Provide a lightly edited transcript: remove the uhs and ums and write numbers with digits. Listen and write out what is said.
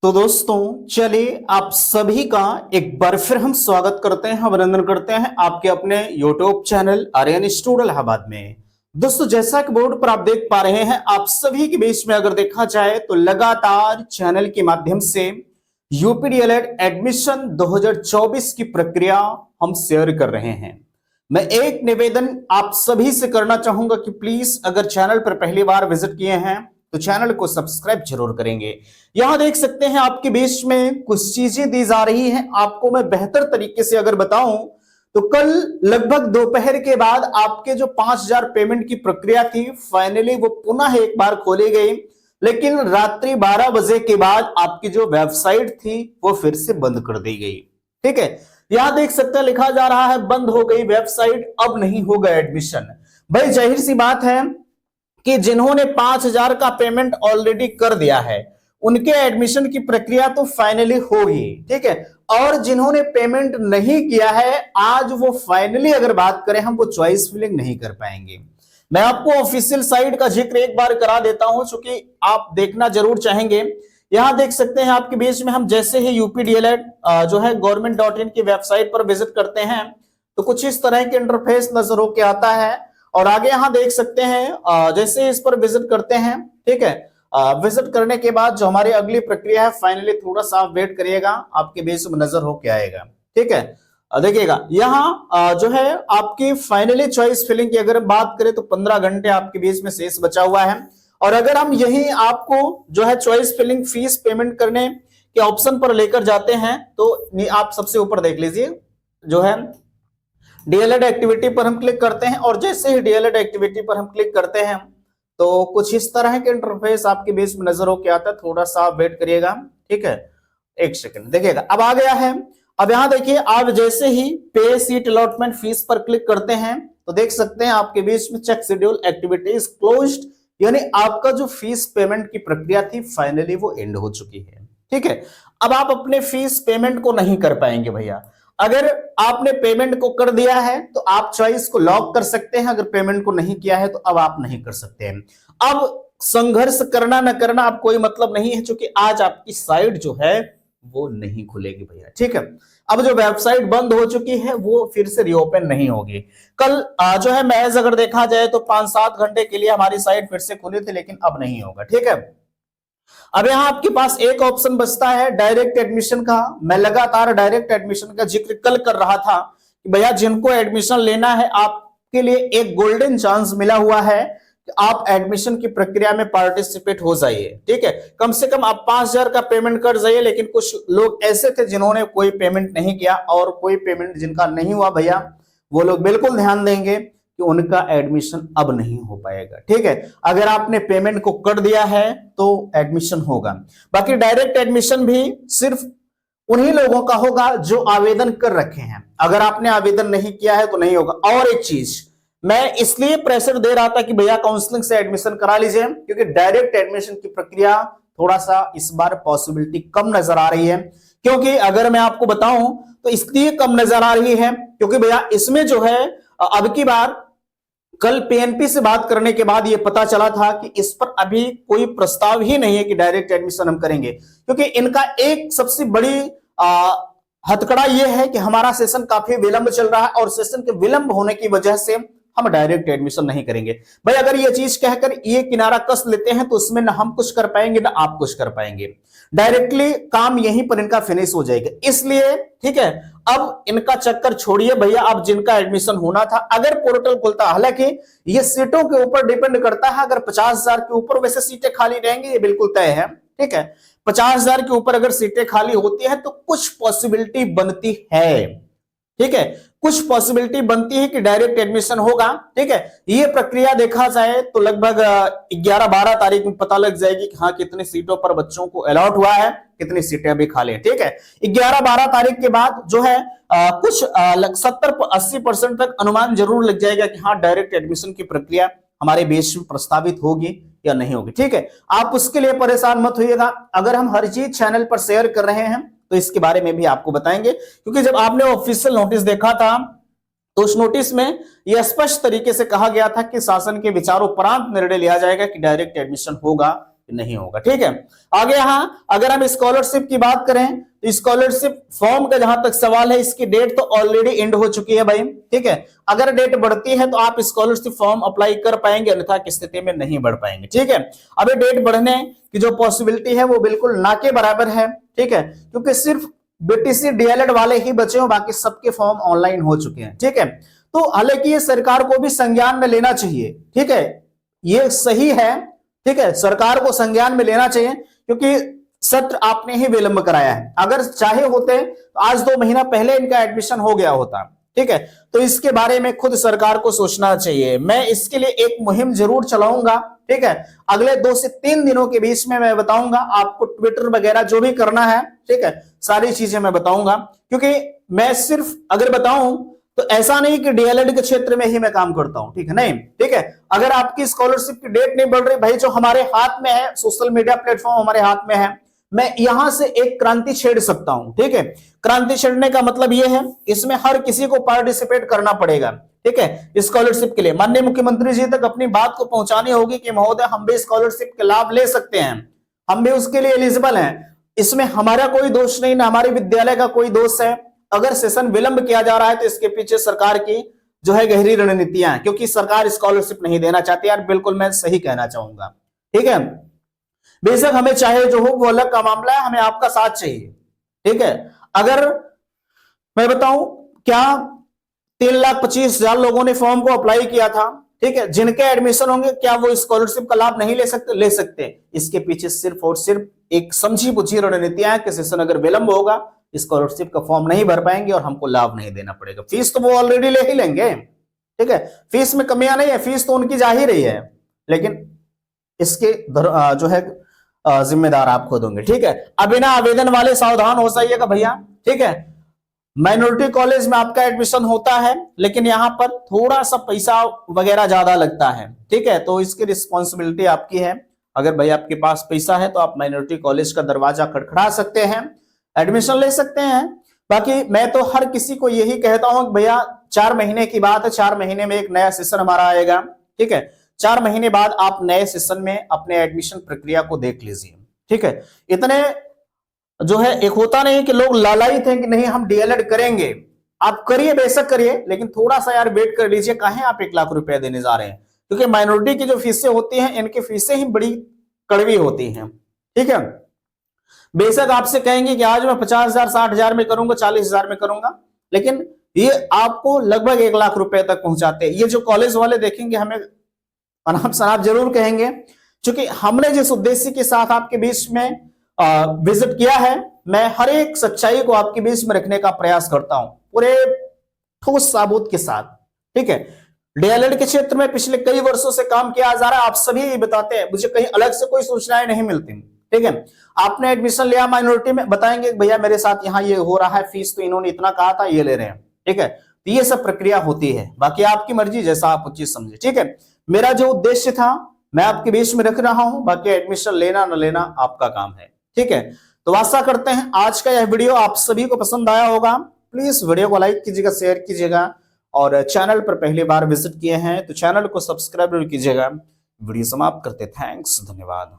तो दोस्तों चलिए आप सभी का एक बार फिर हम स्वागत करते हैं, अभिनंदन करते हैं आपके अपने YouTube channel Aryan studio Allahabad में। दोस्तों जैसा कि बोर्ड पर आप देख पा रहे हैं, आप सभी के बीच में अगर देखा जाए तो लगातार चैनल के माध्यम से यूपीडीएलएड एडमिशन 2024 की प्रक्रिया हम शेयर कर रहे हैं। मैं एक निवेदन आप सभी से करना चाहूंगा कि प्लीज अगर चैनल पर पहली बार विजिट किए हैं तो चैनल को सब्सक्राइब जरूर करेंगे। यहां देख सकते हैं आपके बीच में कुछ चीजें दी जा रही हैं। आपको मैं बेहतर तरीके से अगर बताऊं तो कल लगभग दोपहर के बाद आपके जो 5,000 पेमेंट की प्रक्रिया थी फाइनली वो पुनः एक बार खोली गई, लेकिन रात्रि 12 बजे के बाद आपकी जो वेबसाइट थी वो फिर से बंद कर दी गई। ठीक है, यहां देख सकते हैं लिखा जा रहा है बंद हो गई वेबसाइट, अब नहीं होगा एडमिशन। भाई जाहिर सी बात है कि जिन्होंने 5,000 का पेमेंट ऑलरेडी कर दिया है उनके एडमिशन की प्रक्रिया तो फाइनली होगी। ठीक है, और जिन्होंने पेमेंट नहीं किया है आज वो फाइनली अगर बात करें हम वो चॉइस फिलिंग नहीं कर पाएंगे। मैं आपको ऑफिशियल साइट का जिक्र एक बार करा देता हूं क्योंकि आप देखना जरूर चाहेंगे। यहां देख सकते हैं आपके बीच में हम जैसे ही यूपीडीएलएड जो है government.in की वेबसाइट पर विजिट करते हैं तो कुछ इस तरह के इंटरफेस नजर होके आता है। और आगे यहां देख सकते हैं जैसे इस पर विजिट करते हैं, ठीक है, विजिट करने के बाद जो हमारी अगली प्रक्रिया है फाइनली थोड़ा सा वेट करिएगा, आपके बेस में नजर होके आएगा। ठीक है, देखिएगा यहाँ जो है आपकी फाइनली चॉइस फिलिंग की अगर हम बात करें तो 15 घंटे आपके बीच में शेष बचा हुआ है। और अगर हम यही आपको जो है चॉइस फिलिंग फीस पेमेंट करने के ऑप्शन पर लेकर जाते हैं तो आप सबसे ऊपर देख लीजिए जो है डीएलएड एक्टिविटी पर हम क्लिक करते हैं और जैसे ही डीएलएड एक्टिविटी पर हम क्लिक करते हैं तो कुछ इस तरह के इंटरफेस आपके बीच में नजर होके आता है। थोड़ा सा वेट करिएगा, ठीक है, एक सेकंड, देखिएगा अब आ गया है। अब यहां देखिए आप जैसे ही पे सीट अलॉटमेंट फीस पर क्लिक करते हैं तो देख सकते हैं आपके बीच में चेक शेड्यूल एक्टिविटीज क्लोज्ड, यानी आपका जो फीस पेमेंट की प्रक्रिया थी फाइनली वो एंड हो चुकी है। ठीक है, अब आप अपने फीस पेमेंट को नहीं कर पाएंगे भैया। अगर आपने पेमेंट को कर दिया है तो आप चॉइस को लॉक कर सकते हैं, अगर पेमेंट को नहीं किया है तो अब आप नहीं कर सकते हैं। अब संघर्ष करना न करना अब कोई मतलब नहीं है क्योंकि आज आपकी साइट जो है वो नहीं खुलेगी भैया। ठीक है, अब जो वेबसाइट बंद हो चुकी है वो फिर से रीओपन नहीं होगी। कल जो है महज अगर देखा जाए तो 5-7 घंटे के लिए हमारी साइट फिर से खुली थी, लेकिन अब नहीं होगा। ठीक है, अब यहां आपके पास एक ऑप्शन बचता है डायरेक्ट एडमिशन का। मैं लगातार डायरेक्ट एडमिशन का जिक्र कल कर रहा था कि भैया जिनको एडमिशन लेना है आपके लिए एक गोल्डन चांस मिला हुआ है कि आप एडमिशन की प्रक्रिया में पार्टिसिपेट हो जाइए। ठीक है, कम से कम आप 5,000 का पेमेंट कर जाइए, लेकिन कुछ लोग ऐसे थे जिन्होंने कोई पेमेंट नहीं किया और कोई पेमेंट जिनका नहीं हुआ भैया वो लोग बिल्कुल ध्यान देंगे कि उनका एडमिशन अब नहीं हो पाएगा। ठीक है, अगर आपने पेमेंट को कर दिया है तो एडमिशन होगा। बाकी डायरेक्ट एडमिशन भी सिर्फ उन्हीं लोगों का होगा जो आवेदन कर रखे हैं, अगर आपने आवेदन नहीं किया है तो नहीं होगा। और एक चीज मैं इसलिए प्रेशर दे रहा था कि भैया काउंसलिंग से एडमिशन करा लीजिए क्योंकि डायरेक्ट एडमिशन की प्रक्रिया थोड़ा सा इस बार पॉसिबिलिटी कम नजर आ रही है। क्योंकि अगर मैं आपको बताऊं तो इसलिए कम नजर आ रही है क्योंकि भैया इसमें जो है अब की बार कल पीएनपी से बात करने के बाद यह पता चला था कि इस पर अभी कोई प्रस्ताव ही नहीं है कि डायरेक्ट एडमिशन हम करेंगे, क्योंकि इनका एक सबसे बड़ी हथकड़ा यह है कि हमारा सेशन काफी विलंब चल रहा है और सेशन के विलंब होने की वजह से हम डायरेक्ट एडमिशन नहीं करेंगे। भाई अगर ये चीज कहकर ये किनारा कस लेते हैं तो उसमें ना हम कुछ कर पाएंगे ना आप कुछ कर पाएंगे, डायरेक्टली काम यहीं पर इनका फिनिश हो जाएगा। इसलिए ठीक है, अब इनका चक्कर छोड़िए भैया, अब जिनका एडमिशन होना था अगर पोर्टल खुलता, हालांकि ये सीटों के ऊपर डिपेंड करता है, अगर 50,000 के ऊपर वैसे सीटें खाली रहेंगी ये बिल्कुल तय है। ठीक है, 50,000 के ऊपर अगर सीटें खाली होती है तो कुछ पॉसिबिलिटी बनती है। ठीक है, कुछ पॉसिबिलिटी बनती है कि डायरेक्ट एडमिशन होगा। ठीक है, ये प्रक्रिया देखा जाए तो लगभग 11-12 तारीख में पता लग जाएगी कि हाँ कितनी सीटों पर बच्चों को अलॉट हुआ है, कितनी सीटें अभी खाली है। ठीक है, 11-12 तारीख के बाद जो है कुछ 70-80% तक अनुमान जरूर लग जाएगा कि हाँ डायरेक्ट एडमिशन की प्रक्रिया हमारे देश में प्रस्तावित होगी या नहीं होगी। ठीक है, आप उसके लिए परेशान मत होइएगा, अगर हम हर चीज चैनल पर शेयर कर रहे हैं तो इसके बारे में भी आपको बताएंगे, क्योंकि जब आपने ऑफिशियल नोटिस देखा था तो उस नोटिस में यह स्पष्ट तरीके से कहा गया था कि शासन के विचारों उपरांत निर्णय लिया जाएगा कि डायरेक्ट एडमिशन होगा नहीं होगा। ठीक है, आगे यहाँ अगर हम स्कॉलरशिप की बात करें तो स्कॉलरशिप फॉर्म का जहां तक सवाल है, इसकी डेट तो ऑलरेडी एंड हो चुकी है भाई। ठीक है, अगर डेट बढ़ती है तो आप स्कॉलरशिप फॉर्म अप्लाई कर पाएंगे, अन्यथा की स्थिति में नहीं बढ़ पाएंगे। ठीक है, अभी डेट बढ़ने की जो पॉसिबिलिटी है वो बिल्कुल ना के बराबर है। ठीक है, क्योंकि सिर्फ बीटीसी डीएलएड वाले ही बचे हो, बाकी सबके फॉर्म ऑनलाइन हो चुके हैं। ठीक है, तो हालांकि ये सरकार को भी संज्ञान में लेना चाहिए। ठीक है, ये सही है। ठीक है, सरकार को संज्ञान में लेना चाहिए, क्योंकि सत्र आपने ही विलंब कराया है। अगर चाहे होते तो आज 2 महीना पहले इनका एडमिशन हो गया होता। ठीक है, तो इसके बारे में खुद सरकार को सोचना चाहिए। मैं इसके लिए एक मुहिम जरूर चलाऊंगा। ठीक है, अगले 2 से 3 दिनों के बीच में मैं बताऊंगा आपको, ट्विटर वगैरह जो भी करना है। ठीक है, सारी चीजें मैं बताऊंगा, क्योंकि मैं सिर्फ अगर बताऊं तो ऐसा नहीं कि डीएलएड के क्षेत्र में ही मैं काम करता हूं। ठीक है, नहीं। ठीक है, अगर आपकी स्कॉलरशिप की डेट नहीं बढ़ रही भाई, जो हमारे हाथ में है, सोशल मीडिया प्लेटफॉर्म हमारे हाथ में है, मैं यहां से एक क्रांति छेड़ सकता हूं। ठीक है, क्रांति छेड़ने का मतलब यह है, इसमें हर किसी को पार्टिसिपेट करना पड़ेगा। ठीक है, स्कॉलरशिप के लिए माननीय मुख्यमंत्री जी तक अपनी बात को पहुंचानी होगी कि महोदय हम भी स्कॉलरशिप के लाभ ले सकते हैं, हम भी उसके लिए एलिजिबल हैं। इसमें हमारा कोई दोष नहीं, ना हमारे विद्यालय का कोई दोष है। अगर सेशन विलंब किया जा रहा है तो इसके पीछे सरकार की जो है गहरी रणनीतियां हैं, क्योंकि सरकार स्कॉलरशिप नहीं देना चाहती। यार बिल्कुल मैं सही कहना चाहूंगा। ठीक है, बेशक हमें चाहे जो हो वो अलग का मामला है, हमें आपका साथ चाहिए। ठीक है, अगर मैं बताऊं, क्या 3,25,000 लोगों ने फॉर्म को अप्लाई किया था। ठीक है, जिनके एडमिशन होंगे, क्या वो स्कॉलरशिप का लाभ नहीं ले सकते? ले सकते। इसके पीछे सिर्फ और सिर्फ एक समझी बुझी रणनीतियां है कि सेशन अगर विलंब होगा, स्कॉलरशिप का फॉर्म नहीं भर पाएंगे और हमको लाभ नहीं देना पड़ेगा। फीस तो वो ऑलरेडी ले ही लेंगे। ठीक है, फीस में कमियां नहीं है, फीस तो उनकी जा ही रही है, लेकिन इसके जो है जिम्मेदार आप खुद होंगे। ठीक है, अब बिना आवेदन वाले सावधान हो जाइएगा भैया। ठीक है, माइनॉरिटी कॉलेज में आपका एडमिशन होता है, लेकिन यहां पर थोड़ा सा पैसा वगैरह ज्यादा लगता है। ठीक है, तो इसकी रिस्पॉन्सिबिलिटी आपकी है। अगर भाई आपके पास पैसा है तो आप माइनॉरिटी कॉलेज का दरवाजा खटखटा सकते हैं, एडमिशन ले सकते हैं। बाकी मैं तो हर किसी को यही कहता हूं कि भैया 4 महीने की बात है, 4 महीने में एक नया सेशन हमारा आएगा। ठीक है, 4 महीने बाद आप नए सेशन में अपने एडमिशन प्रक्रिया को देख लीजिए। ठीक है, इतने जो है, एक होता नहीं कि लोग लालायित हैं कि नहीं हम डीएलएड करेंगे। आप करिए, बेशक करिए, लेकिन थोड़ा सा यार वेट कर लीजिए। काहे आप 1 लाख रुपया देने जा रहे हैं? क्योंकि माइनॉरिटी की जो फीसें होती हैं, इनकी फीसें ही बड़ी कड़वी होती हैं। ठीक है, बेशक आपसे कहेंगे कि आज मैं 50,000 60,000 में करूंगा, 40,000 में करूंगा, लेकिन ये आपको लगभग 1 लाख रुपए तक पहुंचाते हैं। ये जो कॉलेज वाले देखेंगे हमें अनाप शनाप जरूर कहेंगे, क्योंकि हमने जिस उद्देश्य के साथ आपके बीच में विजिट किया है, मैं हर एक सच्चाई को आपके बीच में रखने का प्रयास करता हूं, पूरे ठोस साबूत के साथ। ठीक है, डीएलएड के क्षेत्र में पिछले कई वर्षों से काम किया जा रहा है, आप सभी ये बताते हैं, मुझे कहीं अलग से कोई सूचनाएं नहीं मिलती। ठीक है, आपने एडमिशन लिया माइनॉरिटी में, बताएंगे भैया मेरे साथ यहाँ ये हो रहा है, फीस तो इन्होंने इतना कहा था, ये ले रहे हैं। ठीक है, तो ये सब प्रक्रिया होती है, बाकी आपकी मर्जी, जैसा आप उचित समझे। ठीक है, मेरा जो उद्देश्य था मैं आपके बीच में रख रहा हूं, बाकी एडमिशन लेना न लेना आपका काम है। ठीक है, तो आशा करते हैं आज का यह वीडियो आप सभी को पसंद आया होगा। प्लीज वीडियो को लाइक कीजिएगा, शेयर कीजिएगा, और चैनल पर पहली बार विजिट किए हैं तो चैनल को सब्सक्राइब कीजिएगा। वीडियो समाप्त करते, थैंक्स, धन्यवाद।